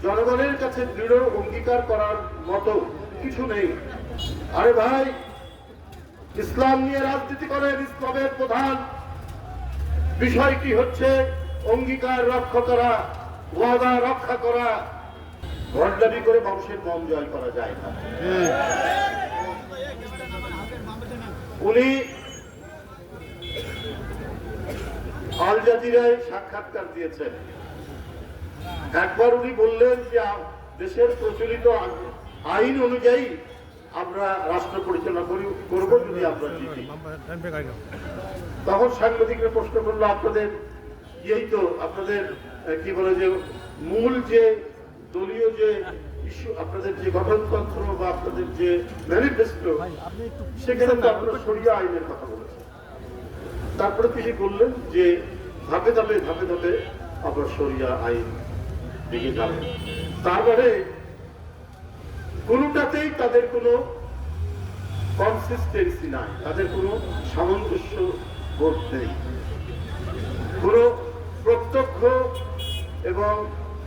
জনগণের কাছে দৃঢ় অঙ্গীকার করার মতো কিছু নেই। আরে ভাই, ইসলাম নিয়ে রাজনীতি করেন, ইসলামের প্রধান বিষয়টি হচ্ছে অঙ্গীকার রক্ষা করা, ওয়াদা রক্ষা করা। ভণ্ডামি করে মানুষের মন জয় করা যায় না। উনি আল জাজিরায় সাক্ষাৎকার দিয়েছেন। একবার উনি বললেন যে দেশের প্রচলিত আইন অনুযায়ী আমরা রাষ্ট্র পরিচালনা করবো যদি আমরা জিতি। তখন সাংবাদিকরা প্রশ্ন করলো, আপনাদের এই তো আপনাদের কি বলে যে মূল যে দলীয় যে ইস্যু, আপনাদের যে গঠনতন্ত্র বা আপনাদের যে ম্যানিফেস্টো, সেখানে তো আপনারা শরিয়া আইনের কথা বলেছেন। তারপরে তিনি বললেন যে ধাপে ধাপে ধাপে ধাপে আমরা শরিয়া আইন দিকে যাব। তার মানে কোনোটাতেই তাদের কোনো কনসিস্টেন্সি নাই, তাদের কোনো সামঞ্জস্য বোধ নেই, কোনো প্রত্যক্ষ এবং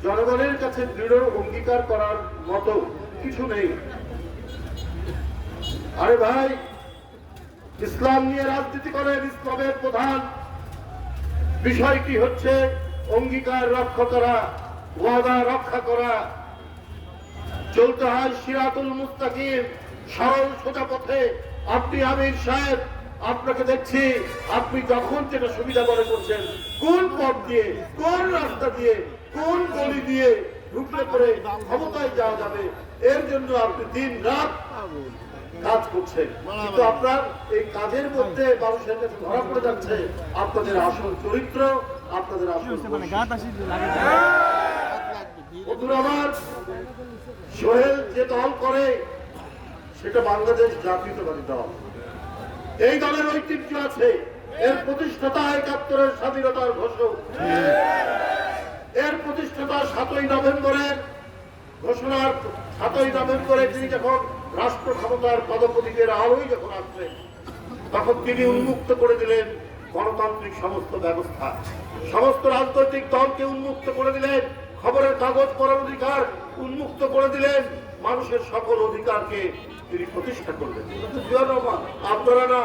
জনগণের কাছে দৃঢ় অঙ্গীকার করার মতো কিছু নেই। আরে ভাই, ইসলাম নিয়ে রাজনীতি করেন, ইসলামের প্রধান বিষয়টি হচ্ছে অঙ্গীকার রক্ষা করা, ওয়াদা রক্ষা করা। চলতে হয় সিরাতুল মুস্তাকিম, সরল সোজা পথে। আপনি আমির সাহেব, আপনাকে দেখছি আপনি যখন যেটা সুবিধা মনে করছেন, কোন পথ দিয়ে, কোন রাস্তা দিয়ে, কোন গলি দিয়ে ঢুকলে পরে ক্ষমতায় যাওয়া যাবে, এর জন্য আপনি দিন রাত কাজ করছেন। কিন্তু আপনার এই কাজের মধ্যে মানুষের কাছে ধরা পড়ে যাচ্ছে আপনাদের আসল চরিত্র, আপনাদের আসল আমার সোহেল যে দল করে সেটা বাংলাদেশ জাতীয়তাবাদী দল। এই দলের ঐতিহ্য আছে, এর প্রতিষ্ঠাতা ৭১-এর স্বাধীনতার ঘোষক, এর প্রতিষ্ঠাতা ৭ই নভেম্বরের ঘোষণার ৭ই নভেম্বরে তিনি যখন রাষ্ট্র ক্ষমতার পদপ্রতীকের আলোই যখন আসলেন, তখন তিনি উন্মুক্ত করে দিলেন গণতান্ত্রিক সমস্ত ব্যবস্থা, সমস্ত রাজনৈতিক দলকে উন্মুক্ত করে দিলেন, খবরের কাগজ পড়ার অধিকার উন্মুক্ত করে দিলেন, মানুষের সকল অধিকারকে তিনি প্রতিষ্ঠা করলেন। আপনারা না,